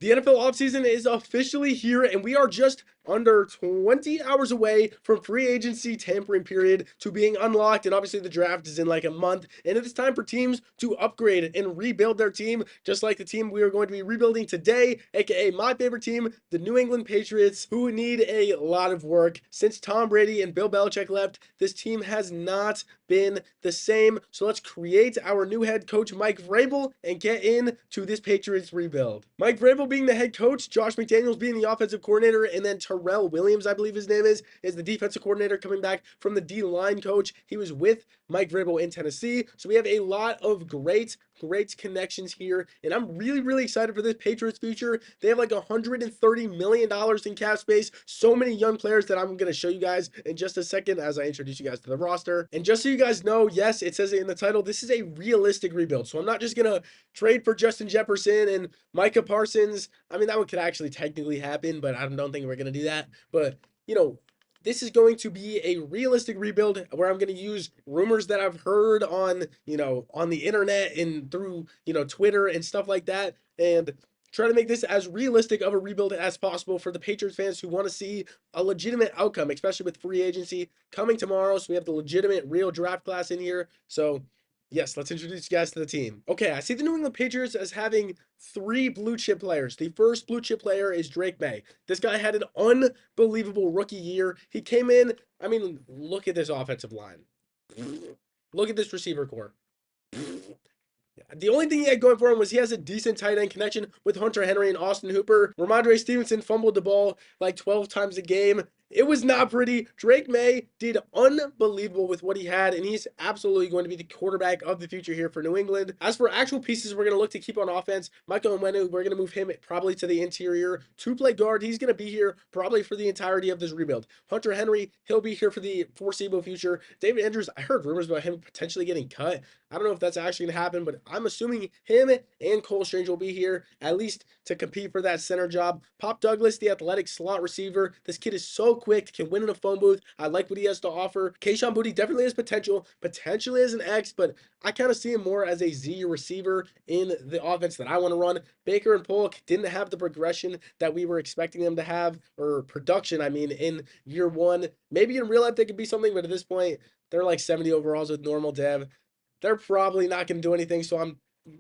The NFL offseason is officially here, and we are just under 20 hours away from free agency tampering period to being unlocked. And obviously, the draft is in like a month, and it is time for teams to upgrade and rebuild their team, just like the team we are going to be rebuilding today, aka my favorite team, the New England Patriots, who need a lot of work. Since Tom Brady and Bill Belichick left, this team has not been the same. So let's create our new head coach, Mike Vrabel, and get into this Patriots rebuild. Mike Vrabel being the head coach, Josh McDaniels being the offensive coordinator, and then Terrell Williams, I believe his name is the defensive coordinator coming back from the D-line coach. He was with Mike Vrabel in Tennessee. So we have a lot of great connections here, and I'm really excited for this Patriots future. They have like $130 million in cap space. So many young players that I'm going to show you guys in just a second as I introduce you guys to the roster. And just so you guys know, yes, it says it in the title, this is a realistic rebuild. So I'm not just going to trade for Justin Jefferson and Micah Parsons. I mean, that one could actually technically happen, but I don't think we're going to do that. But, you know, this is going to be a realistic rebuild where I'm going to use rumors that I've heard on, on the internet and through, Twitter and stuff like that, and try to make this as realistic of a rebuild as possible for the Patriots fans who want to see a legitimate outcome, especially with free agency coming tomorrow. So we have the legitimate real draft class in here. So yes, let's introduce you guys to the team. Okay, I see the New England Patriots as having three blue chip players. The first blue chip player is Drake Maye. This guy had an unbelievable rookie year. He came in, I mean, look at this offensive line. Look at this receiver core. The only thing he had going for him was he has a decent tight end connection with Hunter Henry and Austin Hooper. Ramondre Stevenson fumbled the ball like 12 times a game. It was not pretty. Drake Maye did unbelievable with what he had, and he's absolutely going to be the quarterback of the future here for New England. As for actual pieces we're going to look to keep on offense, Michael Onwenu, we're going to move him probably to the interior to play guard. He's going to be here probably for the entirety of this rebuild. Hunter Henry, he'll be here for the foreseeable future. David Andrews, I heard rumors about him potentially getting cut. I don't know if that's actually going to happen, but I'm assuming him and Cole Strange will be here at least to compete for that center job. Pop Douglas, the athletic slot receiver. This kid is so quick, can win in a phone booth. I like what he has to offer. Kayshon Boutte definitely has potential, potentially as an X, but I kind of see him more as a Z receiver in the offense that I want to run. Baker and Polk didn't have the progression that we were expecting them to have, or production, I mean, in year one. Maybe in real life they could be something, but at this point, they're like 70 overalls with normal dev. They're probably not going to do anything, so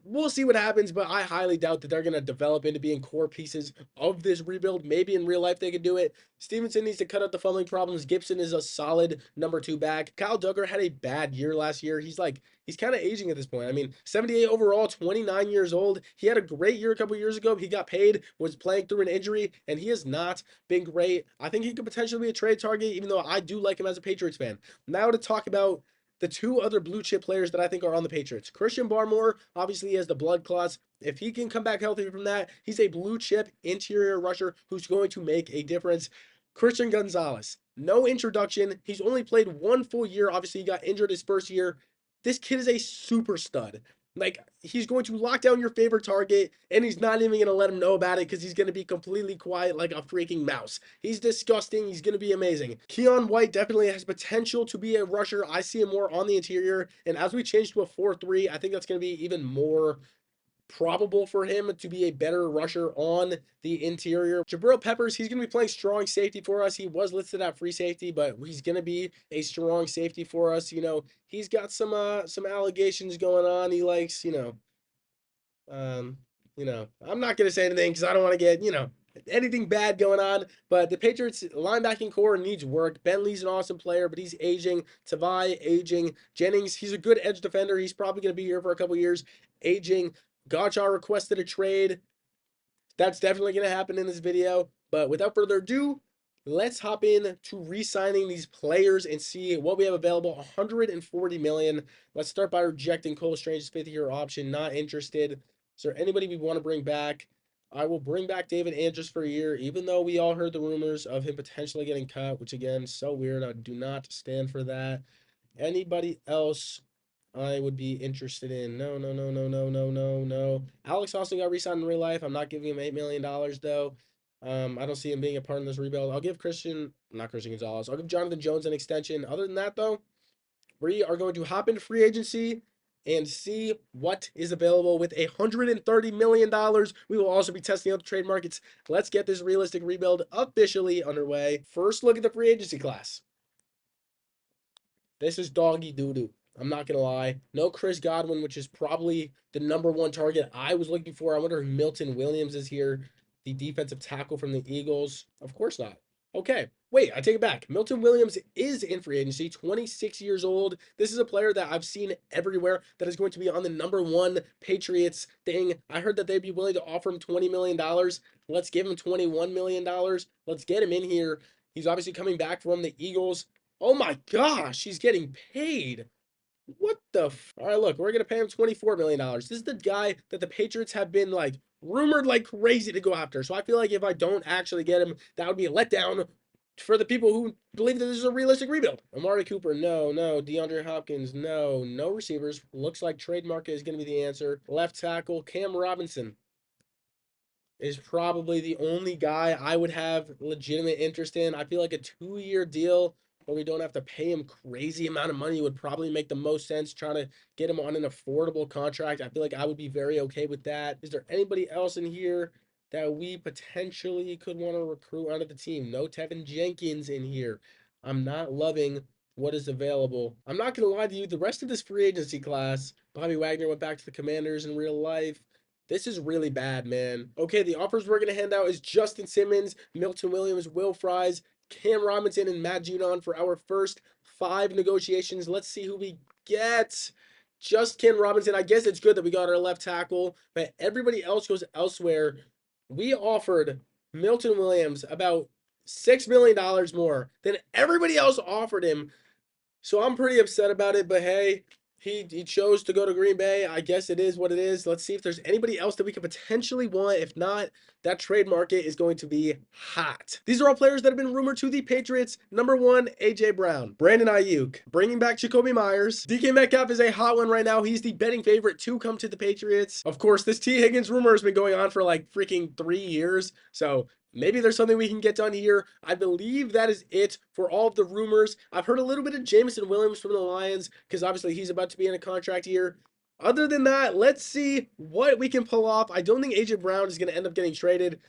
we'll see what happens, but I highly doubt that they're going to develop into being core pieces of this rebuild. Maybe in real life they could do it. Stevenson needs to cut out the fumbling problems. Gibson is a solid number 2 back. Kyle Duggar had a bad year last year. He's kind of aging at this point. I mean, 78 overall, 29 years old. He had a great year a couple years ago. He got paid, was playing through an injury, and he has not been great. I think he could potentially be a trade target, even though I do like him as a Patriots fan. Now to talk about the two other blue chip players that I think are on the Patriots. Christian Barmore, obviously he has the blood clots. If he can come back healthy from that, he's a blue chip interior rusher who's going to make a difference. Christian Gonzalez, no introduction. He's only played one full year. Obviously, he got injured his first year. This kid is a super stud. Like, he's going to lock down your favorite target, and he's not even going to let him know about it because he's going to be completely quiet like a freaking mouse. He's disgusting. He's going to be amazing. Keon White definitely has potential to be a rusher. I see him more on the interior, and as we change to a 4-3, I think that's going to be even more probable for him to be a better rusher on the interior. Jabril Peppers, he's going to be playing strong safety for us. He was listed at free safety, but he's going to be a strong safety for us. He's got some allegations going on. He likes, um, I'm not going to say anything because I don't want to get, anything bad going on, but the Patriots linebacking core needs work. Bentley's an awesome player, but he's aging. Tavai, aging. Jennings, he's a good edge defender. He's probably going to be here for a couple years, aging. Gotcha requested a trade. That's definitely going to happen in this video. But without further ado, let's hop in to re-signing these players and see what we have available. 140 million. Let's start by rejecting Cole Strange's fifth-year option. Not interested. Is there anybody we want to bring back? I will bring back David Andrews for a year, even though we all heard the rumors of him potentially getting cut, which again, so weird. I do not stand for that. Anybody else I would be interested in? No, no, no, no, no, no, no, no. Alex Austin got re-signed in real life. I'm not giving him $8 million though. I don't see him being a part in this rebuild. I'll give not Christian Gonzalez. I'll give Jonathan Jones an extension. Other than that though, we are going to hop into free agency and see what is available with $130 million. We will also be testing out the trade markets. Let's get this realistic rebuild officially underway. First look at the free agency class. This is doggy doo-doo. I'm not going to lie. No Chris Godwin, which is probably the #1 target I was looking for. I wonder if Milton Williams is here, the defensive tackle from the Eagles. Of course not. Okay, wait, I take it back. Milton Williams is in free agency, 26 years old. This is a player that I've seen everywhere that is going to be on the #1 Patriots thing. I heard that they'd be willing to offer him $20 million. Let's give him $21 million. Let's get him in here. He's obviously coming back from the Eagles. Oh my gosh, he's getting paid. What the All right, look, we're going to pay him $24 million. This is the guy that the Patriots have been like rumored like crazy to go after. So I feel like if I don't actually get him, that would be a letdown for the people who believe that this is a realistic rebuild. Amari Cooper, no. DeAndre Hopkins, no. No receivers. Looks like trade market is going to be the answer. Left tackle, Cam Robinson is probably the only guy I would have legitimate interest in. I feel like a 2-year deal where we don't have to pay him crazy amount of money would probably make the most sense. Trying to get him on an affordable contract, I feel like I would be very okay with that. Is there anybody else in here that we potentially could want to recruit onto the team? No Tevin Jenkins in here. I'm not loving what is available. I'm not going to lie to you. The rest of this free agency class, Bobby Wagner went back to the Commanders in real life. This is really bad, man. Okay, the offers we're going to hand out is Justin Simmons, Milton Williams, Will Fries, Cam Robinson, and Matt Judon for our first 5 negotiations. Let's see who we get. Just Cam Robinson. I guess it's good that we got our left tackle, but everybody else goes elsewhere. We offered Milton Williams about $6 million more than everybody else offered him. So I'm pretty upset about it, but hey, he chose to go to Green Bay. I guess it is what it is. Let's see if there's anybody else that we could potentially want. If not, that trade market is going to be hot. These are all players that have been rumored to the Patriots. #1, A.J. Brown. Brandon Aiyuk. Bringing back Jacoby Myers. DK Metcalf is a hot one right now. He's the betting favorite to come to the Patriots. Of course, this T. Higgins rumor has been going on for like freaking 3 years. So maybe there's something we can get done here. I believe that is it for all of the rumors. I've heard a little bit of Jameson Williams from the Lions because obviously he's about to be in a contract year. Other than that, let's see what we can pull off. I don't think A.J. Brown is going to end up getting traded.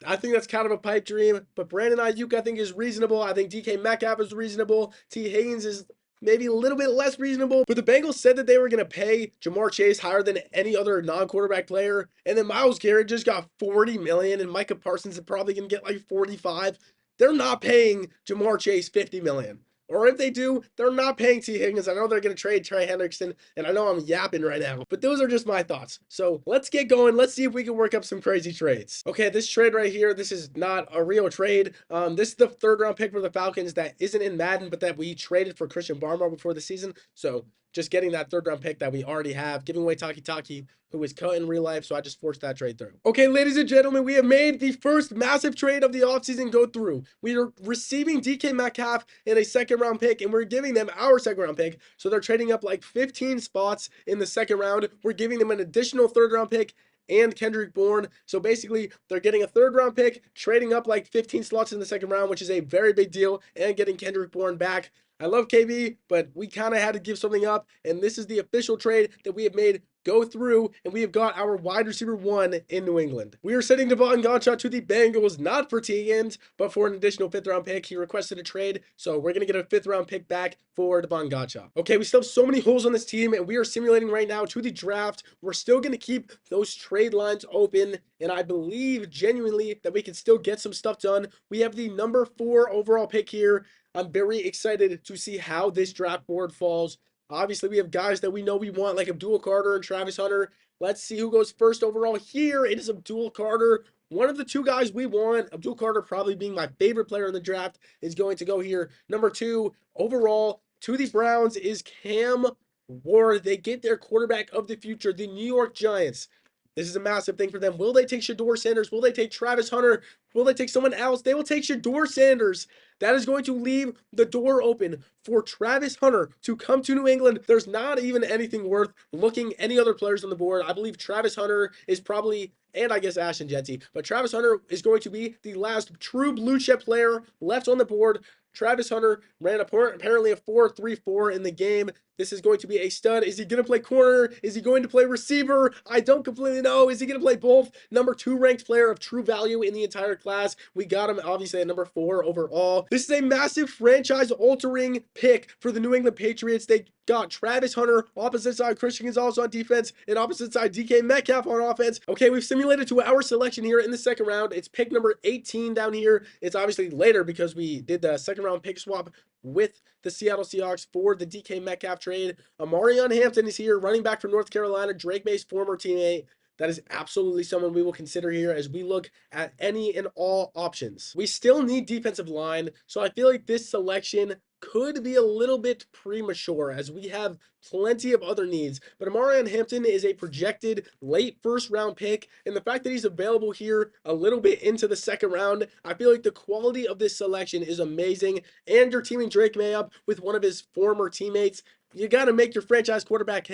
I think that's kind of a pipe dream, but Brandon Aiyuk I think is reasonable. I think DK Metcalf is reasonable. T. Higgins is maybe a little bit less reasonable, but the Bengals said that they were going to pay Jamar Chase higher than any other non-quarterback player, and then Myles Garrett just got $40 million, and Micah Parsons is probably going to get like 45. They're not paying Jamar Chase $50 million. Or if they do, they're not paying T. Higgins. I know they're going to trade Trey Hendrickson, and I know I'm yapping right now, but those are just my thoughts. So let's get going. Let's see if we can work up some crazy trades. Okay, this trade right here, this is not a real trade. This is the 3rd round pick for the Falcons that isn't in Madden, but that we traded for Christian Barmore before the season. So just getting that 3rd round pick that we already have, giving away Taki, who is cut in real life, so I just forced that trade through. Okay, ladies and gentlemen, we have made the first massive trade of the offseason go through. We are receiving DK Metcalf in a 2nd round pick, and we're giving them our 2nd round pick, so they're trading up like 15 spots in the 2nd round. We're giving them an additional 3rd round pick and Kendrick Bourne. So basically, they're getting a 3rd round pick, trading up like 15 slots in the 2nd round, which is a very big deal, and getting Kendrick Bourne back. I love KB, but we kind of had to give something up, and this is the official trade that we have made go through, and we have got our wide receiver 1 in New England. We are sending Gonzalez to the Bengals, not for T. Higgins, but for an additional 5th round pick. He requested a trade, so we're going to get a 5th round pick back for Gonzalez. Okay, we still have so many holes on this team, and we are simulating right now to the draft. We're still going to keep those trade lines open, and I believe genuinely that we can still get some stuff done. We have the #4 overall pick here. I'm very excited to see how this draft board falls. Obviously, we have guys that we know we want, like Abdul Carter and Travis Hunter. Let's see who goes first overall here. It is Abdul Carter, one of the 2 guys we want. Abdul Carter, probably being my favorite player in the draft, is going to go here. #2 overall to the Browns is Cam Ward. They get their quarterback of the future, the New York Giants. This is a massive thing for them. Will they take Shedeur Sanders? Will they take Travis Hunter? Will they take someone else? They will take Shedeur Sanders. That is going to leave the door open for Travis Hunter to come to New England. There's not even anything worth looking any other players on the board. I believe Travis Hunter is probably, and I guess Ashton Jeanty, but Travis Hunter is going to be the last true blue chip player left on the board. Travis Hunter ran apparently a 4.34 in the game. This is going to be a stud. Is he going to play corner? Is he going to play receiver? I don't completely know. Is he going to play both? Number 2 ranked player of true value in the entire class. We got him obviously at number 4 overall. This is a massive franchise-altering pick for the New England Patriots. They got Travis Hunter, opposite side Christian Gonzalez on defense, and opposite side DK Metcalf on offense. Okay, we've simulated to our selection here in the second round. It's pick number 18 down here. It's obviously later because we did the second round pick swap with the Seattle Seahawks for the DK Metcalf trade. Omarion Hampton is here, running back from North Carolina, Drake Maye's former teammate. That is absolutely someone we will consider here as we look at any and all options. We still need defensive line, so I feel like this selection could be a little bit premature as we have plenty of other needs. But Omarion Hampton is a projected late first round pick, and the fact that he's available here a little bit into the second round, I feel like the quality of this selection is amazing. And you're teaming Drake Maye up with one of his former teammates. You got to make your franchise quarterback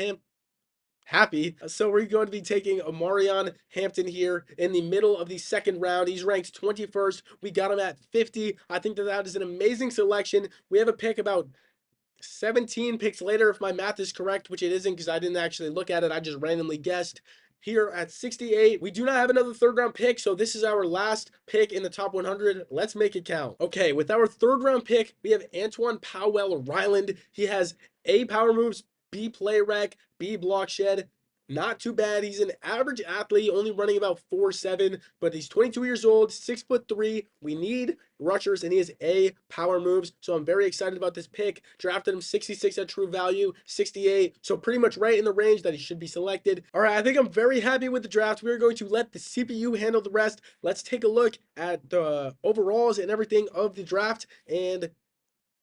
happy. So we're going to be taking Omarion Hampton here in the middle of the second round. He's ranked 21st. We got him at 50. I think that is an amazing selection. We have a pick about 17 picks later, if my math is correct, which it isn't because I didn't actually look at it. I just randomly guessed. Here at 68, we do not have another third round pick, so this is our last pick in the top 100. Let's make it count. Okay, with our third round pick, we have Antoine Powell Ryland. He has A, power moves, B, play rec, B, block shed. Not too bad. He's an average athlete, only running about 4.7, but he's 22 years old, 6'3". We need rushers, and he has A, power moves, so I'm very excited about this pick. Drafted him 66 at true value, 68, so pretty much right in the range that he should be selected. All right, I think I'm very happy with the draft. We're going to let the CPU handle the rest. Let's take a look at the overalls and everything of the draft, and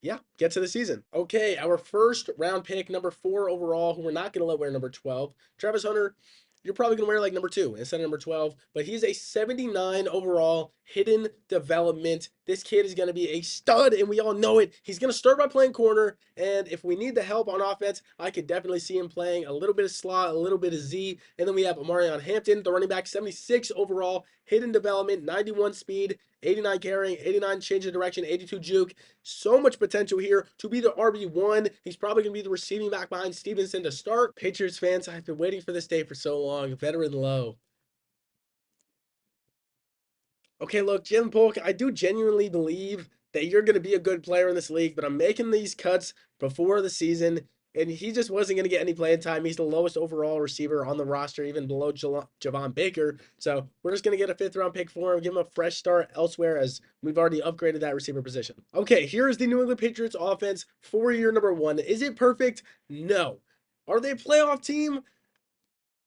yeah, get to the season. Okay, our first round pick, number 4 overall, who we're not going to let wear number 12. Travis Hunter, you're probably going to wear like number 2 instead of number 12, but he's a 79 overall hidden development. This kid is going to be a stud, and we all know it. He's going to start by playing corner, and if we need the help on offense, I could definitely see him playing a little bit of slot, a little bit of Z, and then we have Omarion Hampton, the running back, 76 overall, hidden development, 91 speed, 89 carrying, 89 change of direction, 82 juke. So much potential here to be the RB1. He's probably going to be the receiving back behind Stevenson to start. Patriots fans, I've been waiting for this day for so long. Veteran low. Okay, look, Jim Polk, I do genuinely believe that you're going to be a good player in this league, but I'm making these cuts before the season, and he just wasn't going to get any playing time. He's the lowest overall receiver on the roster, even below Javon Baker. So we're just going to get a 5th round pick for him, give him a fresh start elsewhere as we've already upgraded that receiver position. Okay, here's the New England Patriots offense for year number 1. Is it perfect? No. Are they a playoff team?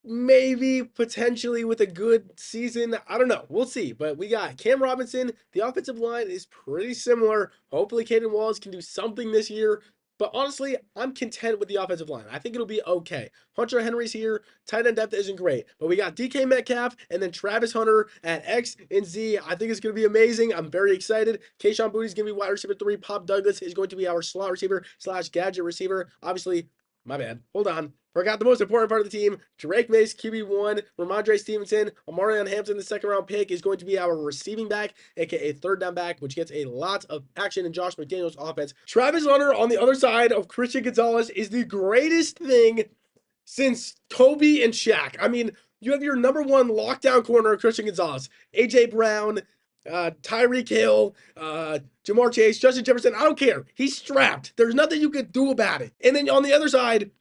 Maybe potentially with a good season. I don't know. We'll see. But we got Cam Robinson. The offensive line is pretty similar. Hopefully, Caden Wallace can do something this year. But honestly, I'm content with the offensive line. I think it'll be okay. Hunter Henry's here. Tight end depth isn't great. But we got DK Metcalf and then Travis Hunter at X and Z. I think it's going to be amazing. I'm very excited. Kayshon Boutte is going to be wide receiver 3. Pop Douglas is going to be our slot receiver / gadget receiver. Obviously, my bad. Hold on. Forgot the most important part of the team. Drake Maye's QB1, Ramondre Stevenson, Omarion Hampton, the 2nd round pick, is going to be our receiving back, aka 3rd down back, which gets a lot of action in Josh McDaniels' offense. Travis Hunter on the other side of Christian Gonzalez is the greatest thing since Kobe and Shaq. I mean, you have your number 1 lockdown corner, Christian Gonzalez, AJ Brown, Tyreek Hill, Jamar Chase, Justin Jefferson. I don't care. He's strapped. There's nothing you can do about it. And then on the other side,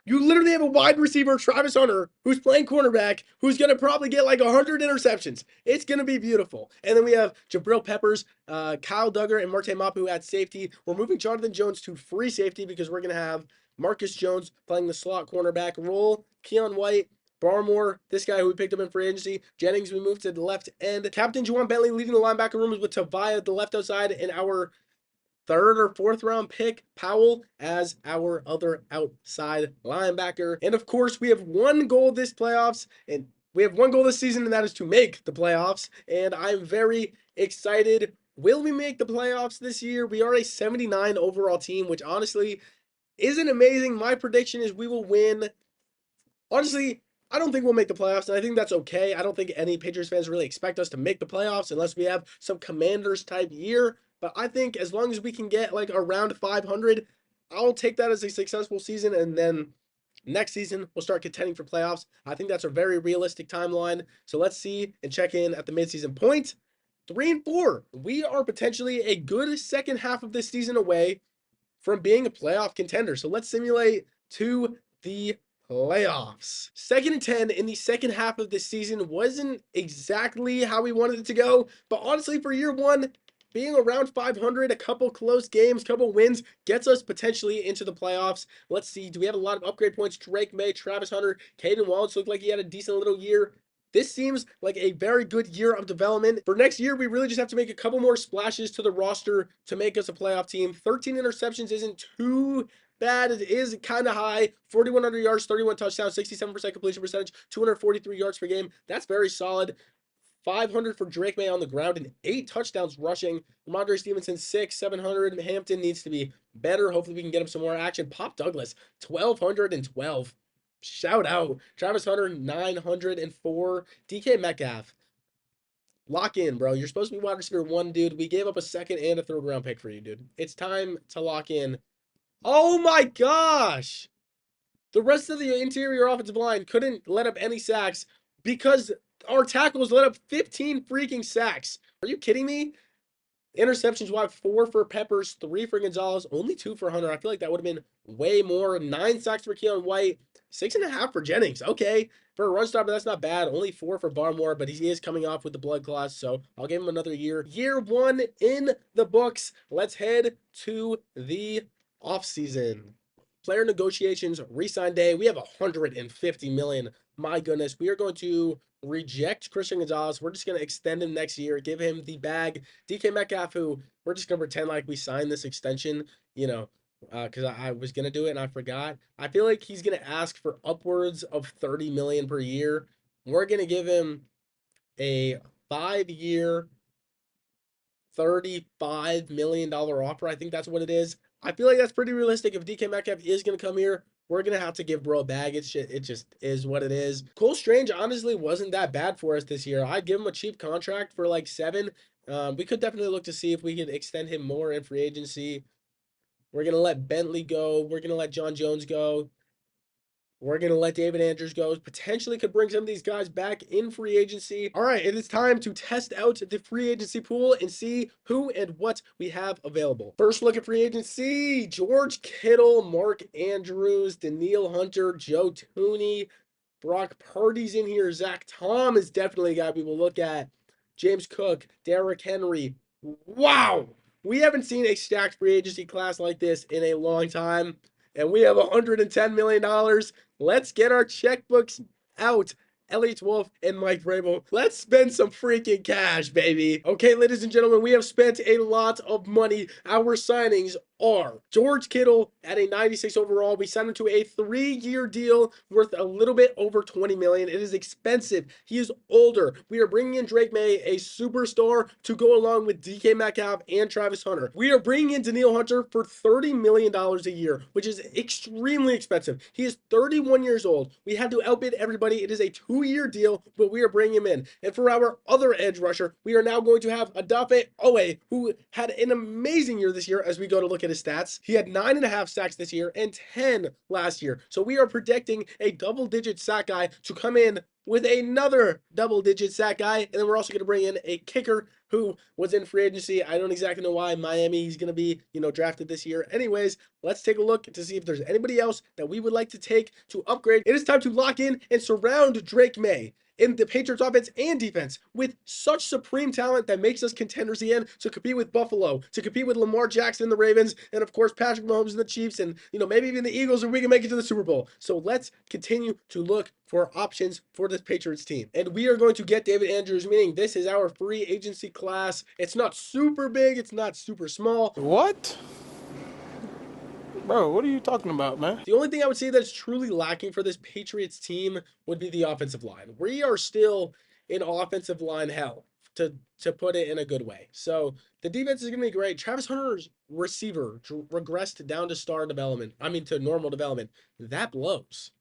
you literally have a wide receiver, Travis Hunter, who's playing cornerback, who's going to probably get like 100 interceptions. It's going to be beautiful. And then we have Jabril Peppers, Kyle Duggar, and Marte Mapu at safety. We're moving Jonathan Jones to free safety because we're going to have Marcus Jones playing the slot cornerback role. Keon White, Barmore, this guy who we picked up in free agency. Jennings, we moved to the left end. Captain Juwan Bentley leading the linebacker rooms with Tavai at the left outside, and our 3rd or 4th round pick, Powell, as our other outside linebacker. And of course, we have one goal this playoffs, and we have one goal this season, and that is to make the playoffs. And I'm very excited. Will we make the playoffs this year? We are a 79 overall team, which honestly isn't amazing. My prediction is we will win. Honestly, I don't think we'll make the playoffs, and I think that's okay. I don't think any Patriots fans really expect us to make the playoffs unless we have some Commanders type year. but I think as long as we can get like around 500, I'll take that as a successful season. And then next season, we'll start contending for playoffs. I think that's a very realistic timeline. So let's see and check in at the midseason point. 3-4. We are potentially a good second half of this season away from being a playoff contender. So let's simulate to the playoffs. 2nd and 10 in the second half of this season wasn't exactly how we wanted it to go, but honestly, for year one, being around 500, a couple close games, couple wins gets us potentially into the playoffs. Let's see. Do we have a lot of upgrade points? Drake Maye, Travis Hunter, Caden Wallace looked like he had a decent little year. This seems like a very good year of development. For next year, we really just have to make a couple more splashes to the roster to make us a playoff team. 13 interceptions isn't too bad. It is kind of high. 4,100 yards, 31 touchdowns, 67% completion percentage, 243 yards per game. That's very solid. 500 for Drake Maye on the ground and 8 touchdowns rushing. Ramondre Stevenson, 6, 700. Hampton needs to be better. Hopefully we can get him some more action. Pop Douglas, 1,212. Shout out. Travis Hunter, 904. DK Metcalf. Lock in, bro. You're supposed to be wide receiver 1, dude. We gave up a 2nd and a 3rd round pick for you, dude. It's time to lock in. Oh my gosh. The rest of the interior offensive line couldn't let up any sacks because our tackles let up 15 freaking sacks. Are you kidding me? Interceptions wide, 4 for Peppers, 3 for Gonzalez, only 2 for Hunter. I feel like that would have been way more. 9 sacks for Keon White, 6.5 for Jennings. Okay, for a run stopper, that's not bad. Only 4 for Barmore, but he is coming off with the blood clots, so I'll give him another year. Year 1 in the books. Let's head to the offseason. Player negotiations, re-sign day. We have 150 million. My goodness, we are going to reject Christian Gonzalez. We're just going to extend him next year, give him the bag. DK Metcalf, who we're just going to pretend like we signed this extension, because I was going to do it and I forgot. I feel like he's going to ask for upwards of 30 million per year. We're going to give him a 5-year, $35 million offer. I think that's what it is. I feel like that's pretty realistic. If DK Metcalf is going to come here, we're going to have to give bro a bag. It just is what it is. Cole Strange honestly wasn't that bad for us this year. I'd give him a cheap contract for like 7. We could definitely look to see if we could extend him more in free agency. We're going to let Bentley go. We're going to let John Jones go. We're going to let David Andrews go. Potentially could bring some of these guys back in free agency. All right, it is time to test out the free agency pool and see who and what we have available. First look at free agency. George Kittle, Mark Andrews, Danielle Hunter, Joe Tooney, Brock Purdy's in here. Zach Tom is definitely a guy we will look at. James Cook, Derrick Henry. Wow! We haven't seen a stacked free agency class like this in a long time. And we have $110 million. Let's get our checkbooks out. Elliott Wolf and Mike Vrabel. Let's spend some freaking cash, baby. Okay, ladies and gentlemen, we have spent a lot of money. Our signings are George Kittle at a 96 overall. We signed him to a 3-year deal worth a little bit over 20 million. It is expensive. He is older. We are bringing in Drake Maye, a superstar, to go along with DK Metcalf and Travis Hunter. We are bringing in Danielle Hunter for $30 million a year, which is extremely expensive. He is 31 years old. We had to outbid everybody. It is a 2-year deal, but we are bringing him in. And for our other edge rusher, we are now going to have Odafe Owe, who had an amazing year this year as we go to look at his stats. He had 9.5 sacks this year and 10 last year. So we are predicting a double-digit sack guy to come in with another double-digit sack guy. And then we're also going to bring in a kicker who was in free agency. I don't exactly know why Miami he's going to be, drafted this year. Anyways, let's take a look to see if there's anybody else that we would like to take to upgrade. It is time to lock in and surround Drake Maye in the Patriots offense and defense with such supreme talent that makes us contenders again to compete with Buffalo, to compete with Lamar Jackson and the Ravens, and of course Patrick Mahomes and the Chiefs, and maybe even the Eagles if we can make it to the Super Bowl. So let's continue to look for options for this Patriots team. And we are going to get David Andrews, meaning this is our free agency class. It's not super big, it's not super small. What? Bro, what are you talking about, man? The only thing I would say that's truly lacking for this Patriots team would be the offensive line. We are still in offensive line hell, to put it in a good way. So the defense is going to be great. Travis Hunter's receiver regressed down to to normal development. That blows.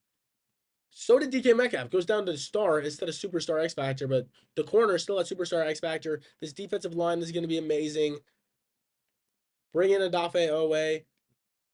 So did DK Metcalf. Goes down to star instead of superstar X Factor, but the corner is still at superstar X Factor. This defensive line is going to be amazing. Bring in Adafe Owe.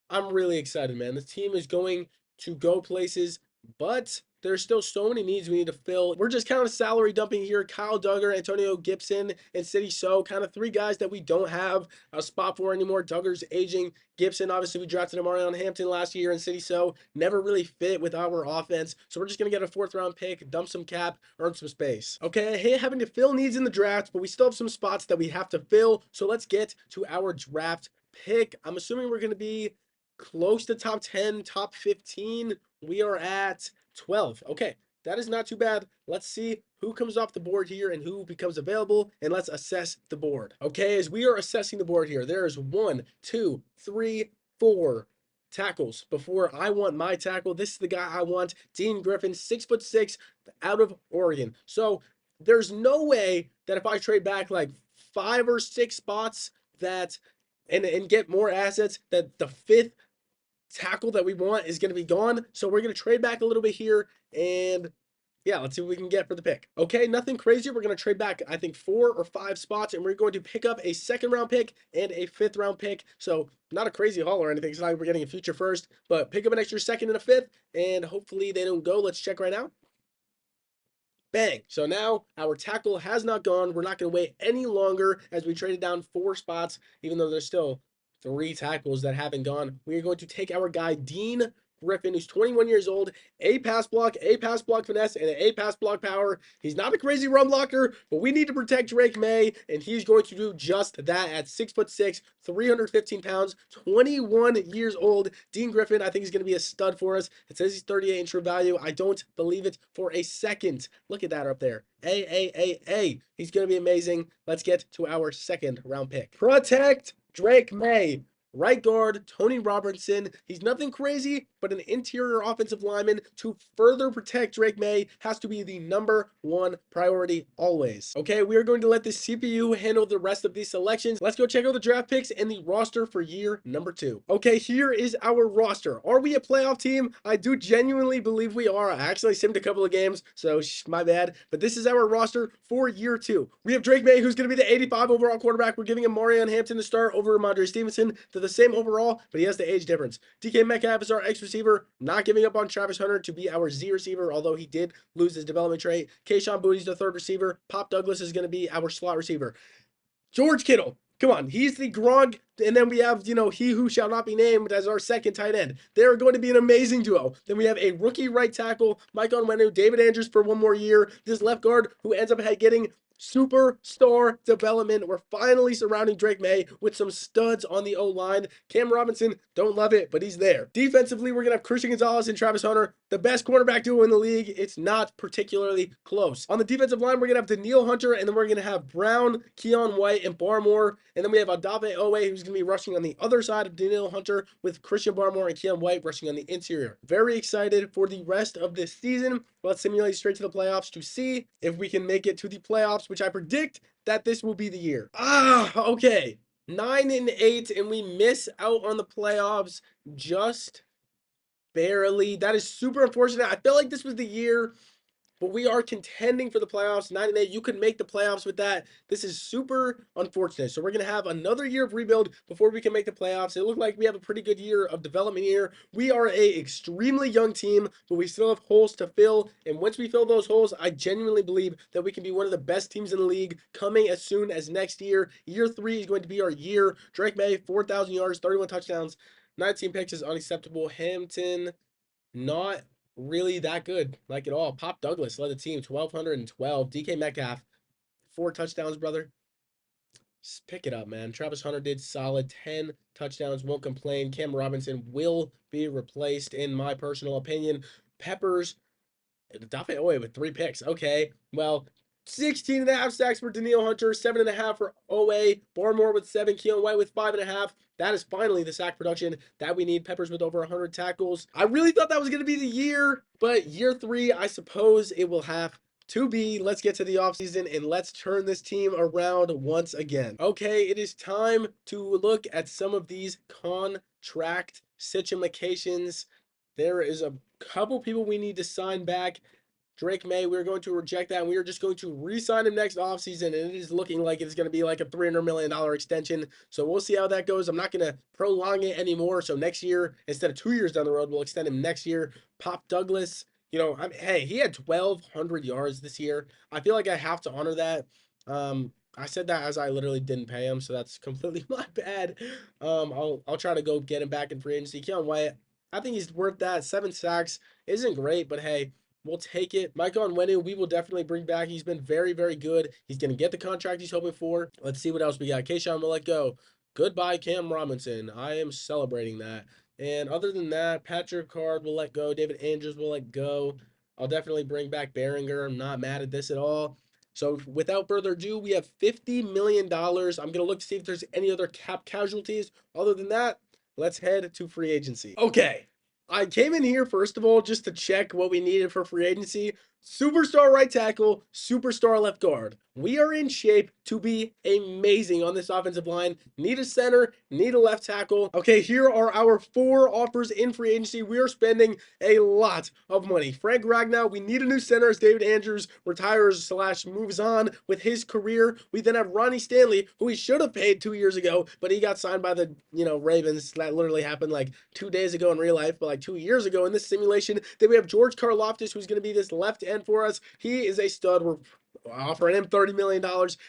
I'm really excited, man. This team is going to go places, but there's still so many needs we need to fill. We're just kind of salary dumping here. Kyle Duggar, Antonio Gibson, and City So, kind of three guys that we don't have a spot for anymore. Duggar's aging. Gibson, obviously, we drafted Amarion Hampton last year, and City So never really fit with our offense. So we're just going to get a 4th-round pick, dump some cap, earn some space. Okay, I hate having to fill needs in the draft, but we still have some spots that we have to fill. So let's get to our draft pick. I'm assuming we're going to be close to top 10, top 15. We are at 12. Okay, that is not too bad. Let's see who comes off the board here and who becomes available, and let's assess the board. Okay, as we are assessing the board here, there's 1, 2, 3, 4 tackles before I want my tackle. This is the guy I want, Dean Griffin, 6'6", out of Oregon. So there's no way that if I trade back like 5 or 6 spots that and get more assets, that the 5th tackle that we want is going to be gone. So we're going to trade back a little bit here, and yeah, let's see what we can get for the pick. Okay, nothing crazy. We're going to trade back, I think, 4 or 5 spots, and we're going to pick up a 2nd-round pick and a 5th-round pick. So not a crazy haul or anything. It's not like we're getting a future first, but pick up an extra 2nd and a 5th, and hopefully they don't go. Let's check right now. Bang. So now our tackle has not gone. We're not going to wait any longer as we traded down 4 spots, even though there's still 3 tackles that haven't gone. We are going to take our guy, Dean Griffin, who's 21 years old, a pass block finesse, and an a pass block power. He's not a crazy run blocker, but we need to protect Drake Maye, and he's going to do just that at 6'6", 315 pounds, 21 years old. Dean Griffin, I think he's going to be a stud for us. It says he's 38 in true value. I don't believe it for a second. Look at that up there. He's going to be amazing. Let's get to our 2nd-round pick. Protect Drake Maye. Right guard, Tony Robertson. He's nothing crazy, but an interior offensive lineman to further protect Drake Maye has to be the #1 priority always. Okay, we are going to let the CPU handle the rest of these selections. Let's go check out the draft picks and the roster for year number 2. Okay, here is our roster. Are we a playoff team? I do genuinely believe we are. I actually simmed a couple of games, so my bad. But this is our roster for year 2. We have Drake Maye, who's going to be the 85 overall quarterback. We're giving him Amarion Hampton to start over Ramondre Stevenson. The same overall, but he has the age difference. DK Metcalf is our X receiver, not giving up on Travis Hunter to be our Z receiver, although he did lose his development trait. Kayshon Bouttie's the 3rd receiver. Pop Douglas is going to be our slot receiver. George Kittle, come on, he's the Gronk, and then we have, he who shall not be named as our 2nd tight end. They're going to be an amazing duo. Then we have a rookie right tackle, Mike Onwenu, David Andrews for 1 more year. This left guard who ends up getting superstar development. We're finally surrounding Drake Maye with some studs on the O-line. Cam Robinson, don't love it, but he's there. Defensively, we're going to have Christian Gonzalez and Travis Hunter, the best cornerback duo in the league. It's not particularly close. On the defensive line, we're going to have Daniil Hunter, and then we're going to have Brown, Keon White, and Barmore. And then we have Adafe Owe, who's going to be rushing on the other side of Daniil Hunter, with Christian Barmore and Keon White rushing on the interior. Very excited for the rest of this season. Let's simulate straight to the playoffs to see if we can make it to the playoffs, which I predict that this will be the year. Okay. 9-8, and we miss out on the playoffs just barely. That is super unfortunate. I feel like this was the year, but we are contending for the playoffs. 9-8, you could make the playoffs with that. This is super unfortunate. So we're going to have another year of rebuild before we can make the playoffs. It looked like we have a pretty good year of development here. We are a extremely young team, but we still have holes to fill. And once we fill those holes, I genuinely believe that we can be one of the best teams in the league coming as soon as next year. Year 3 is going to be our year. Drake Maye, 4,000 yards, 31 touchdowns, 19 picks is unacceptable. Hampton, not really that good, like at all. Pop Douglas led the team, 1,212. DK Metcalf, 4 touchdowns, brother. Just pick it up, man. Travis Hunter did solid, 10 touchdowns, won't complain. Cam Robinson will be replaced, in my personal opinion. Peppers, Dafe Owe with 3 picks. Okay, well, 16.5 sacks for Daniil Hunter, 7.5 for Owe. Barmore with 7, Keon White with 5.5. That is finally the sack production that we need. Peppers with over 100 tackles. I really thought that was going to be the year, but year 3, I suppose it will have to be. Let's get to the offseason and let's turn this team around once again. Okay, it is time to look at some of these contract situations. There is a couple people we need to sign back. Drake Maye. We're going to reject that, and we are just going to re-sign him next offseason, and it is looking like it's going to be like a $300 million extension. So we'll see how that goes. I'm not going to prolong it anymore. So next year, instead of 2 years down the road, we'll extend him next year. Pop Douglas, hey, he had 1,200 yards this year. I feel like I have to honor that. I said that as I literally didn't pay him, so that's completely my bad. I'll try to go get him back in free agency. Keon White, I think he's worth that. 7 sacks isn't great, but hey, we'll take it. Mike Onwenu, we will definitely bring back. He's been very, very good. He's going to get the contract he's hoping for. Let's see what else we got. Keyshawn will let go. Goodbye, Cam Robinson. I am celebrating that. And other than that, Patrick Card will let go. David Andrews will let go. I'll definitely bring back Behringer. I'm not mad at this at all. So without further ado, we have $50 million. I'm going to look to see if there's any other cap casualties. Other than that, let's head to free agency. Okay. I came in here, first of all, just to check what we needed for free agency. Superstar right tackle, superstar left guard. We are in shape to be amazing on this offensive line. Need a center, need a left tackle. Okay, here are our 4 offers in free agency. We are spending a lot of money. Frank Ragnow, we need a new center as David Andrews retires / moves on with his career. We then have Ronnie Stanley, who we should have paid 2 years ago, but he got signed by the Ravens. That literally happened like 2 days ago in real life, but like 2 years ago in this simulation. Then we have George Karlaftis, who's going to be this left end for us. He is a stud. We're offering him $30 million,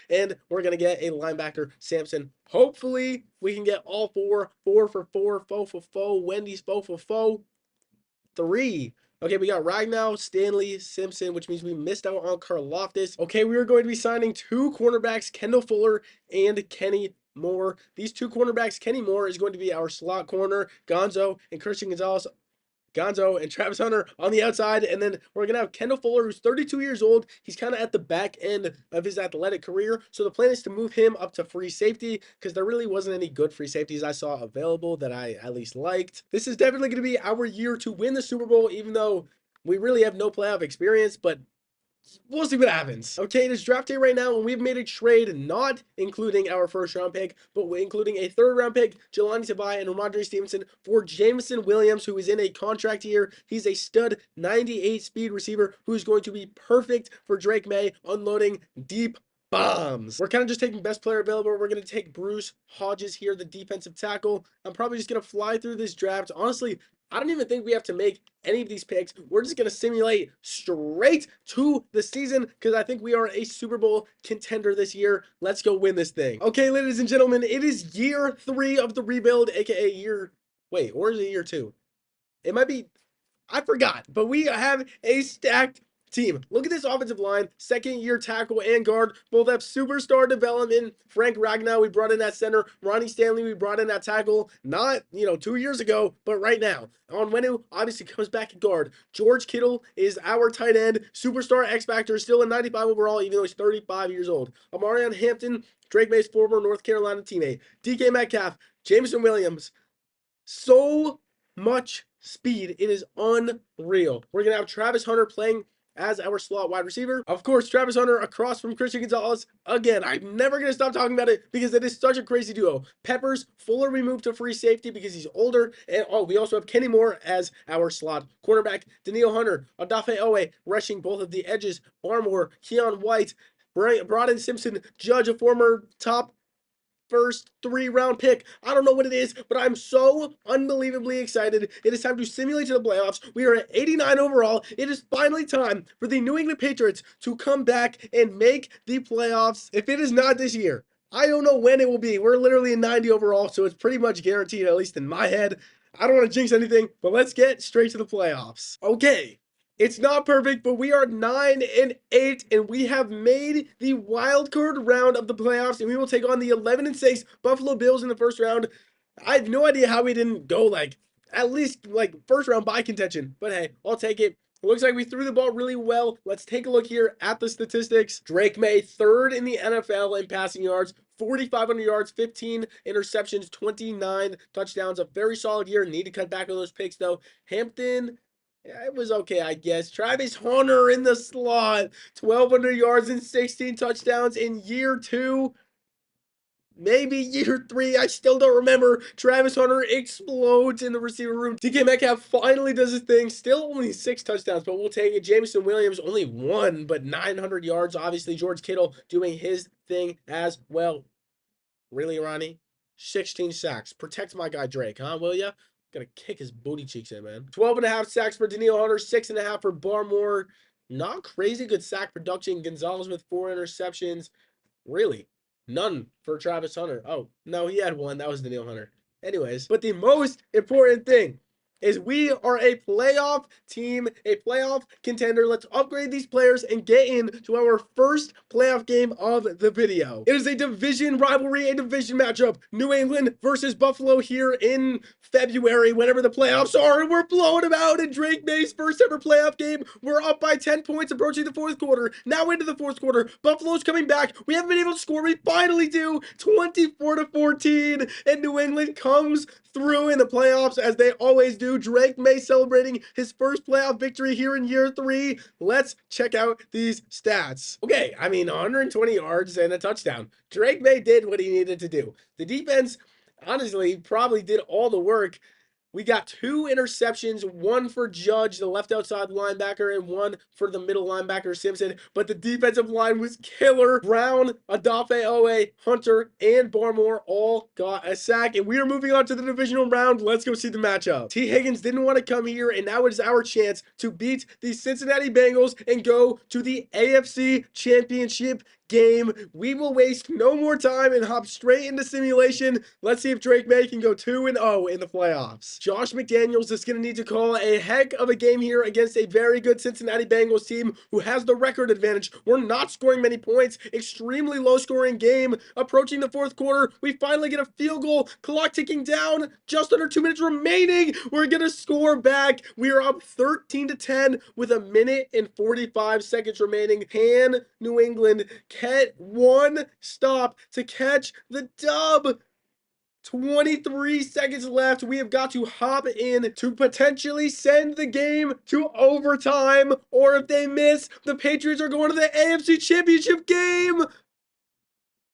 and we're going to get a linebacker, Samson. Hopefully, we can get all 4 for 4, foe for foe, Wendy's foe for foe. 3. Okay, we got Ragnow, Stanley, Simpson, which means we missed out on Karlaftis. Okay, we are going to be signing 2 cornerbacks, Kendall Fuller and Kenny Moore. These 2 cornerbacks, Kenny Moore is going to be our slot corner, Gonzo and Christian Gonzalez. Gonzo and Travis Hunter on the outside, and then we're going to have Kendall Fuller, who's 32 years old. He's kind of at the back end of his athletic career, so the plan is to move him up to free safety because there really wasn't any good free safeties I saw available that I at least liked. This is definitely going to be our year to win the Super Bowl, even though we really have no playoff experience, but we'll see what happens. Okay, it is draft day right now, and we've made a trade not including our first-round pick, but including a third-round pick, Jelani Tabai and Ramondre Stevenson, for Jameson Williams, who is in a contract year. He's a stud 98 speed receiver who's going to be perfect for Drake Maye unloading deep bombs. We're kind of just taking best player available. We're going to take Bruce Hodges here, the defensive tackle. I'm probably just going to fly through this draft. Honestly, I don't even think we have to make any of these picks. We're just going to simulate straight to the season because I think we are a Super Bowl contender this year. Let's go win this thing. Okay, ladies and gentlemen, it is year 3 of the rebuild, aka or is it year 2? It might be, I forgot, but we have a stacked team. Look at this offensive line. 2nd-year tackle and guard. Both have superstar development. Frank Ragnow, we brought in that center. Ronnie Stanley, we brought in that tackle. Not, 2 years ago, but right now. Onwenu obviously comes back at guard. George Kittle is our tight end. Superstar X Factor, still a 95 overall, even though he's 35 years old. Amarion Hampton, Drake Maye's former North Carolina teammate. DK Metcalf, Jameson Williams. So much speed. It is unreal. We're going to have Travis Hunter playing as our slot wide receiver. Of course, Travis Hunter across from Christian Gonzalez. Again, I'm never going to stop talking about it because it is such a crazy duo. Peppers, Fuller we moved to free safety because he's older. And we also have Kenny Moore as our slot cornerback. Daniil Hunter, Odafe Owe, rushing both of the edges. Barmore, Keon White, Broden Simpson, Judge, a former top first 3-round pick. I don't know what it is, but I'm so unbelievably excited. It is time to simulate to the playoffs. We are at 89 overall. It is finally time for the New England Patriots to come back and make the playoffs. If it is not this year, I don't know when it will be. We're literally in 90 overall, so it's pretty much guaranteed, at least in my head. I don't want to jinx anything, but let's get straight to the playoffs. Okay. It's not perfect, but we are 9-8, and we have made the wild card round of the playoffs, and we will take on the 11-6 Buffalo Bills in the first round. I have no idea how we didn't go at least first round bye contention, but hey, I'll take it. It looks like we threw the ball really well. Let's take a look here at the statistics. Drake Maye, 3rd in the NFL in passing yards, 4,500 yards, 15 interceptions, 29 touchdowns. A very solid year. Need to cut back on those picks, though. Hampton, yeah, it was okay, I guess. Travis Hunter in the slot. 1,200 yards and 16 touchdowns in year 2. maybe year 3. I still don't remember. Travis Hunter explodes in the receiver room. DK Metcalf finally does his thing. Still only 6 touchdowns, but we'll take it. Jameson Williams only 1, but 900 yards. Obviously, George Kittle doing his thing as well. Really, Ronnie? 16 sacks. Protect my guy Drake, huh, will ya? Gonna kick his booty cheeks in, man. 12.5 sacks for Daniil Hunter, 6.5 for Barmore. Not crazy good sack production. Gonzalez with 4 interceptions. Really? None for Travis Hunter. Oh, no, he had 1. That was Daniil Hunter. Anyways, but the most important thing is we are a playoff team, a playoff contender. Let's upgrade these players and get into our first playoff game of the video. It is a division rivalry, a division matchup. New England versus Buffalo here in February, whenever the playoffs are, and we're blowing them out in Drake Maye's first ever playoff game. We're up by 10 points approaching the 4th quarter. Now into the 4th quarter. Buffalo's coming back. We haven't been able to score. We finally do. 24-14, and New England comes through in the playoffs as they always do. Drake Maye celebrating his first playoff victory here in year 3. Let's check out these stats. Okay, I mean, 120 yards and a touchdown. Drake Maye did what he needed to do. The defense, honestly, probably did all the work. We got 2 interceptions, 1 for Judge, the left outside linebacker, and 1 for the middle linebacker, Simpson. But the defensive line was killer. Brown, Adafe Owe, Hunter, and Barmore all got a sack. And we are moving on to the divisional round. Let's go see the matchup. T. Higgins didn't want to come here, and now it is our chance to beat the Cincinnati Bengals and go to the AFC Championship game. We will waste no more time and hop straight into simulation. Let's see if Drake Maye can go 2-0 in the playoffs. Josh McDaniels is going to need to call a heck of a game here against a very good Cincinnati Bengals team who has the record advantage. We're not scoring many points. Extremely low scoring game. Approaching the 4th quarter, we finally get a field goal. Clock ticking down. Just under 2 minutes remaining. We're going to score back. We are up 13-10 with 1 minute and 45 seconds remaining. Can New England get 1 stop to catch the dub? 23 seconds left. We have got to hop in to potentially send the game to overtime. Or if they miss, the Patriots are going to the AFC Championship game.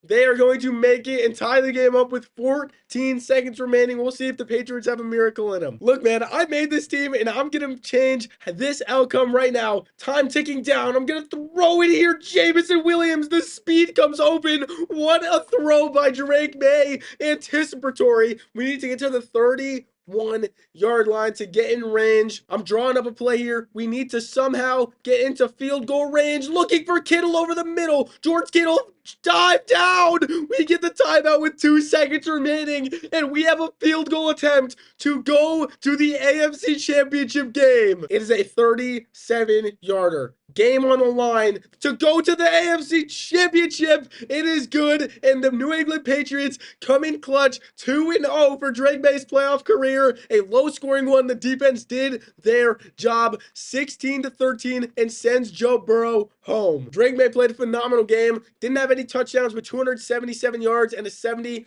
They are going to make it and tie the game up with 14 seconds remaining. We'll see if the Patriots have a miracle in them. Look, man, I made this team, and I'm going to change this outcome right now. Time ticking down. I'm going to throw it here. Jameson Williams, the speed comes open. What a throw by Drake Maye. Anticipatory. We need to get to the 31-yard line to get in range. I'm drawing up a play here. We need to somehow get into field goal range. Looking for Kittle over the middle. George Kittle, dive down. We get the timeout with 2 seconds remaining, and we have a field goal attempt to go to the AFC Championship game. It is a 37-yarder. Game on the line to go to the AFC Championship. It is good, and the New England Patriots come in clutch, 2-0 for Drake Maye's playoff career. A low-scoring one. The defense did their job, 16-13, and sends Joe Burrow home. Drake Maye played a phenomenal game. Didn't have any touchdowns, but 277 yards and a 75%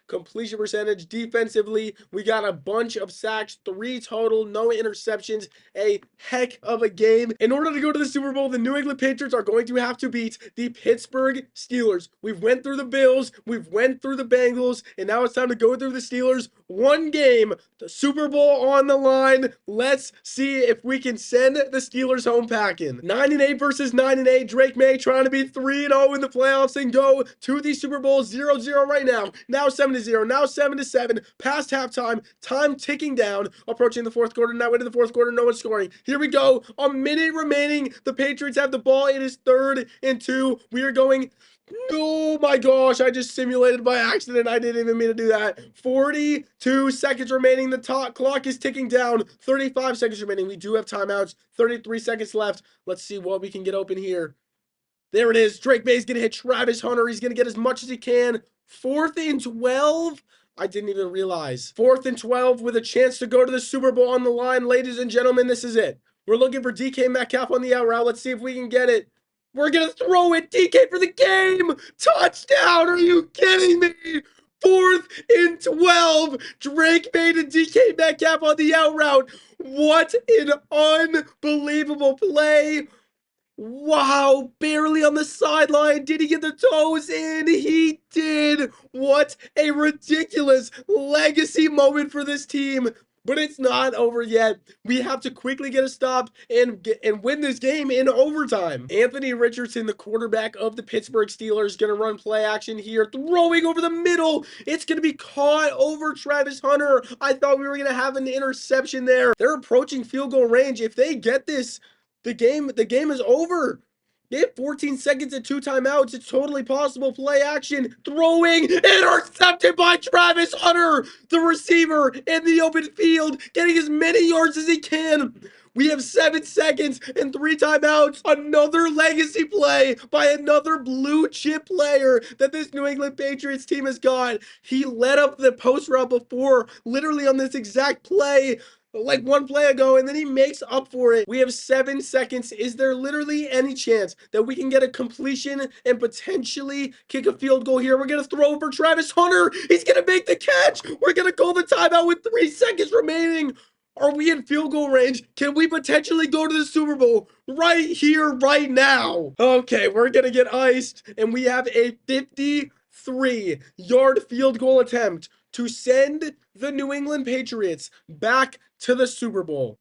completion percentage. Defensively, we got a bunch of sacks, 3 total, no interceptions. A heck of a game. In order to go to the Super Bowl, the New England Patriots are going to have to beat the Pittsburgh Steelers. We've went through the Bills, we've went through the Bengals, and now it's time to go through the Steelers. 1 game, the Super Bowl on the line. Let's see if we can send the Steelers home packing. 9-8 versus 9-8. Drake Maye trying to be 3-0 in the playoffs and go to the Super Bowl. 0-0 right now. Now 7-0. Now 7-7. Past halftime. Time ticking down. Approaching the 4th quarter. Now into the 4th quarter. No one's scoring. Here we go. A minute remaining. The Patriots have the ball. It is 3rd and 2. We are going. Oh my gosh, I just simulated by accident. I didn't even mean to do that. 42 seconds remaining. The clock is ticking down. 35 seconds remaining. We do have timeouts. 33 seconds left. Let's see what we can get open here. There it is. Drake Maye's going to hit Travis Hunter. He's going to get as much as he can. 4th and 12. I didn't even realize. 4th and 12 with a chance to go to the Super Bowl on the line. Ladies and gentlemen, this is it. We're looking for DK Metcalf on the out route. Let's see if we can get it. We're going to throw it. DK for the game. Touchdown. Are you kidding me? 4th and 12. Drake Maye to DK Metcalf on the out route. What an unbelievable play. Wow, barely on the sideline. Did he get the toes in? He did. What a ridiculous legacy moment for this team. But it's not over yet. We have to quickly get a stop and win this game in overtime. Anthony Richardson, the quarterback of the Pittsburgh Steelers, going to run play action here, throwing over the middle. It's going to be caught over Travis Hunter. I thought we were going to have an interception there. They're approaching field goal range. If they get this, the game is over. They have 14 seconds and 2 timeouts. It's totally possible. Play action. Throwing. Intercepted by Travis Hunter. The receiver in the open field. Getting as many yards as he can. We have 7 seconds and 3 timeouts. Another legacy play by another blue chip player that this New England Patriots team has got. He led up the post route before, literally on this exact play, like one play ago, and then he makes up for it. We have 7 seconds. Is there literally any chance that we can get a completion and potentially kick a field goal here? We're going to throw for Travis Hunter. He's going to make the catch. We're going to call the timeout with 3 seconds remaining. Are we in field goal range? Can we potentially go to the Super Bowl right here, right now? Okay, we're going to get iced, and we have a 53-yard field goal attempt to send the New England Patriots back to the Super Bowl.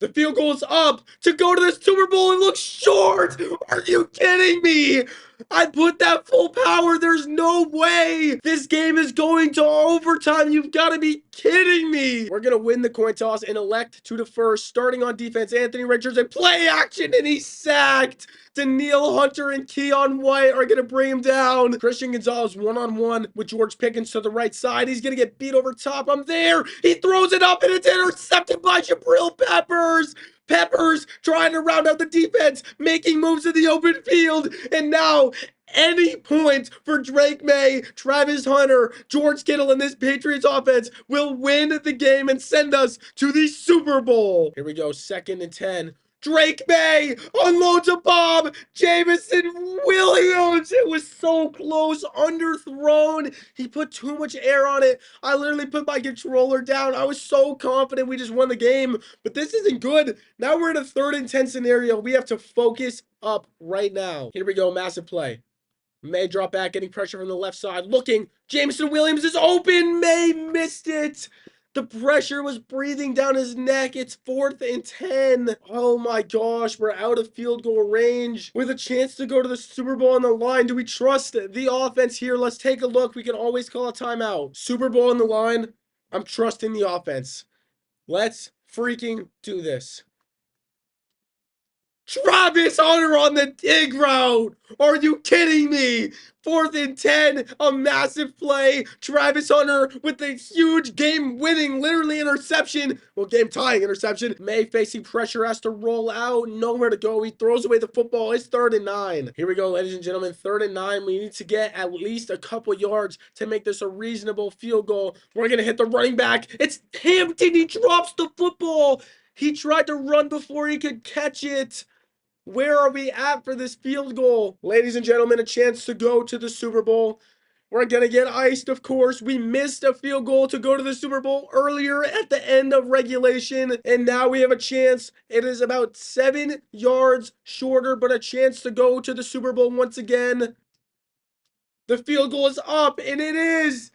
The field goal is up to go to the Super Bowl. It looks short. Are you kidding me? I put that full power. There's no way this game is going to overtime. You've got to be kidding me. We're going to win the coin toss and elect to defer. Starting on defense, Anthony Richardson, play action, and he's sacked. Danielle Hunter and Keon White are going to bring him down. Christian Gonzalez one-on-one with George Pickens to the right side. He's going to get beat over top. I'm there. He throws it up, and it's intercepted by Jabril Peppers. Peppers trying to round out the defense, making moves in the open field, and now any point for Drake Maye, Travis Hunter, George Kittle, and this Patriots offense will win the game and send us to the Super Bowl. Here we go, 2nd and 10. Drake Maye unloads a bomb. Jameson Williams. It was so close. Underthrown. He put too much air on it. I literally put my controller down. I was so confident we just won the game. But this isn't good. Now we're in a 3rd and 10 scenario. We have to focus up right now. Here we go. Massive play. Maye drop back, getting pressure from the left side. Looking. Jameson Williams is open. Maye missed it. The pressure was breathing down his neck. It's 4th and 10. Oh my gosh, we're out of field goal range with a chance to go to the Super Bowl on the line. Do we trust the offense here? Let's take a look. We can always call a timeout. Super Bowl on the line. I'm trusting the offense. Let's freaking do this. Travis Hunter on the dig route. Are you kidding me? 4th and 10, a massive play. Travis Hunter with a huge game-winning, literally interception. Well, game-tying interception. Maye facing pressure, has to roll out. Nowhere to go. He throws away the football. It's 3rd and 9. Here we go, ladies and gentlemen. 3rd and 9. We need to get at least a couple yards to make this a reasonable field goal. We're going to hit the running back. It's Hampton. He drops the football. He tried to run before he could catch it. Where are we at for this field goal? Ladies and gentlemen, a chance to go to the Super Bowl. We're going to get iced, of course. We missed a field goal to go to the Super Bowl earlier at the end of regulation, and now we have a chance. It is about 7 yards shorter, but a chance to go to the Super Bowl once again. The field goal is up, and it is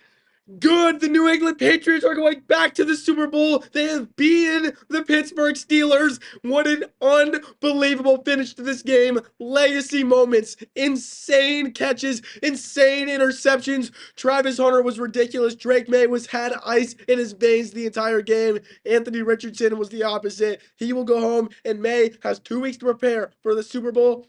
good. The New England Patriots are going back to the Super Bowl. They have beaten the Pittsburgh Steelers. What an unbelievable finish to this game. Legacy moments, insane catches, insane interceptions. Travis Hunter was ridiculous. Drake Maye had ice in his veins the entire game. Anthony Richardson was the opposite. He will go home, and Maye has 2 weeks to prepare for the Super Bowl.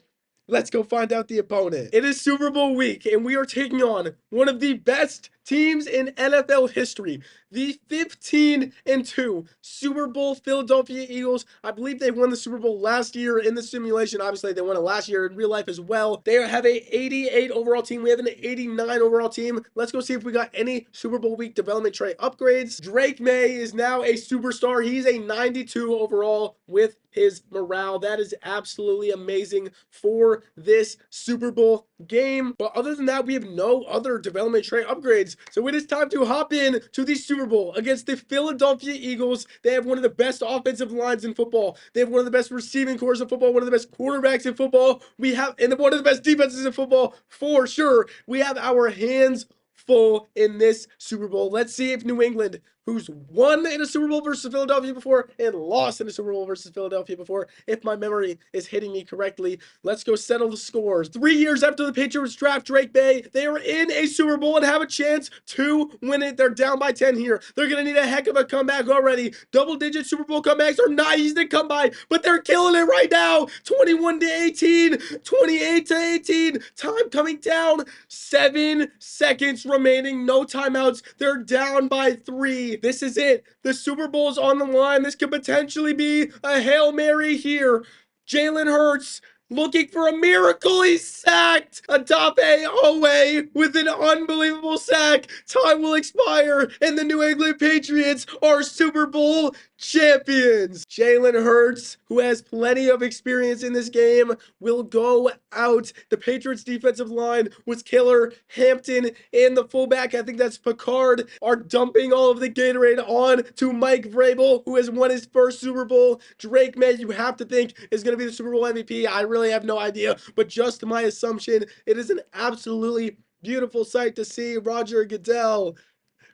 Let's go find out the opponent. It is Super Bowl week, and we are taking on one of the best teams in NFL history. The 15-2 Super Bowl Philadelphia Eagles. I believe they won the Super Bowl last year in the simulation. Obviously, they won it last year in real life as well. They have a 88 overall team. We have an 89 overall team. Let's go see if we got any Super Bowl week development trait upgrades. Drake Maye is now a superstar. He's a 92 overall with his morale. That is absolutely amazing for this Super Bowl game. But other than that, we have no other development trait upgrades. So it is time to hop in to the Super Bowl against the Philadelphia Eagles. They have one of the best offensive lines in football. They have one of the best receiving cores in football, one of the best quarterbacks in football. We have, and one of the best defenses in football for sure. We have our hands full in this Super Bowl. Let's see if New England, who's won in a Super Bowl versus Philadelphia before and lost in a Super Bowl versus Philadelphia before, if my memory is hitting me correctly. Let's go settle the scores. 3 years after the Patriots draft Drake Maye, they are in a Super Bowl and have a chance to win it. They're down by 10 here. They're going to need a heck of a comeback already. Double-digit Super Bowl comebacks are not easy to come by, but they're killing it right now. 21-18, 28-18. Time coming down. 7 seconds remaining. No timeouts. They're down by 3. This is it. The Super Bowl's on the line. This could potentially be a Hail Mary here. Jalen Hurts looking for a miracle. He's sacked. Odafe Oweh with an unbelievable sack. Time will expire, and the New England Patriots are Super Bowl champions. Jalen Hurts, who has plenty of experience in this game, will go out. The Patriots defensive line was killer. Hampton and the fullback, I think that's Picard, are dumping all of the Gatorade on to Mike Vrabel, who has won his first Super Bowl. Drake Maye, you have to think, is going to be the Super Bowl MVP. I really have no idea, but just my assumption. It is an absolutely beautiful sight to see. Roger Goodell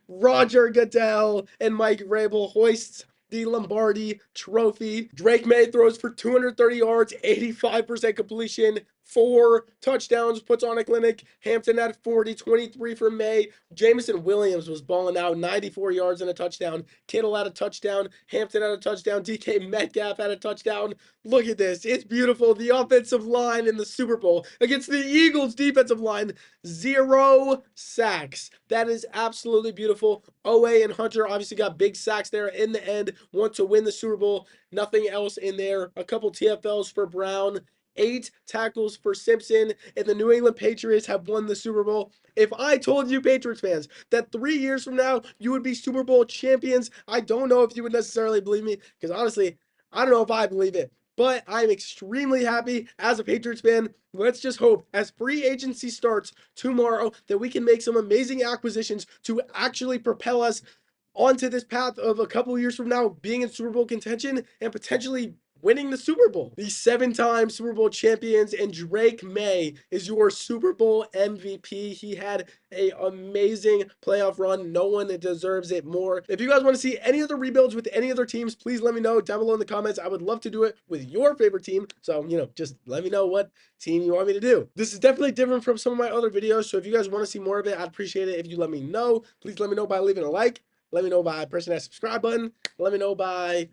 and Mike Vrabel hoists the Lombardi Trophy. Drake Maye throws for 230 yards, 85% completion, 4 touchdowns, puts on a clinic. Hampton at 40, 23 for Maye. Jameson Williams was balling out, 94 yards and a touchdown. Kittle had a touchdown. Hampton had a touchdown. DK Metcalf had a touchdown. Look at this. It's beautiful. The offensive line in the Super Bowl against the Eagles defensive line, 0 sacks. That is absolutely beautiful. Oweh and Hunter obviously got big sacks there in the end. Want to win the Super Bowl. Nothing else in there. A couple TFLs for Brown. 8 tackles for Simpson, and the New England Patriots have won the Super Bowl. If I told you, Patriots fans, that 3 years from now you would be Super Bowl champions, I don't know if you would necessarily believe me, because honestly, I don't know if I believe it. But I'm extremely happy as a Patriots fan. Let's just hope as free agency starts tomorrow that we can make some amazing acquisitions to actually propel us onto this path of a couple years from now being in Super Bowl contention and potentially winning the Super Bowl. The 7-time Super Bowl champions, and Drake Maye is your Super Bowl MVP. He had an amazing playoff run. No one deserves it more. If you guys want to see any other rebuilds with any other teams, please let me know down below in the comments. I would love to do it with your favorite team. So, just let me know what team you want me to do. This is definitely different from some of my other videos. So if you guys want to see more of it, I'd appreciate it if you let me know. Please let me know by leaving a like. Let me know by pressing that subscribe button. Let me know by,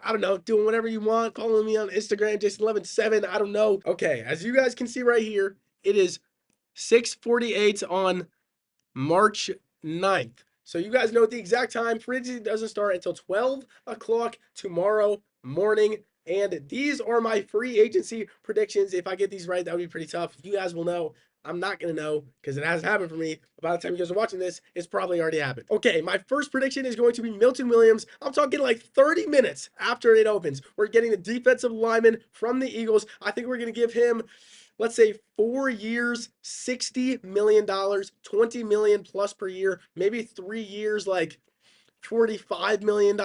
I don't know, doing whatever you want. Following me on Instagram, Jason117. I don't know. Okay, as you guys can see right here, it is 6:48 on March 9th. So you guys know the exact time. Free agency doesn't start until 12 o'clock tomorrow morning. And these are my free agency predictions. If I get these right, that would be pretty tough. You guys will know. I'm not going to know because it hasn't happened for me. But by the time you guys are watching this, it's probably already happened. Okay, my first prediction is going to be Milton Williams. I'm talking like 30 minutes after it opens. We're getting the defensive lineman from the Eagles. I think we're going to give him, let's say, 4 years, $60 million, $20 million plus per year, maybe 3 years, like $45 million.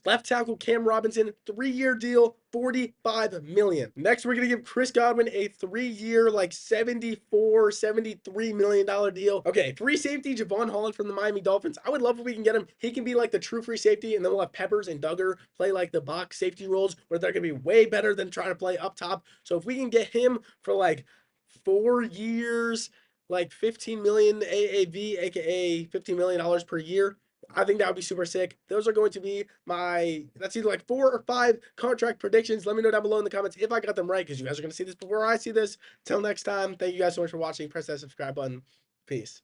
Left tackle Cam Robinson, 3-year deal, $45 million. Next, we're going to give Chris Godwin a 3-year, like $74, $73 million deal. Okay, free safety Javon Holland from the Miami Dolphins. I would love if we can get him. He can be like the true free safety, and then we'll have Peppers and Duggar play like the box safety roles where they're going to be way better than trying to play up top. So if we can get him for like 4 years, like $15 million AAV, aka $15 million per year, I think that would be super sick. Those are going to be that's either like 4 or 5 contract predictions. Let me know down below in the comments if I got them right, because you guys are going to see this before I see this. Till next time, thank you guys so much for watching. Press that subscribe button. Peace.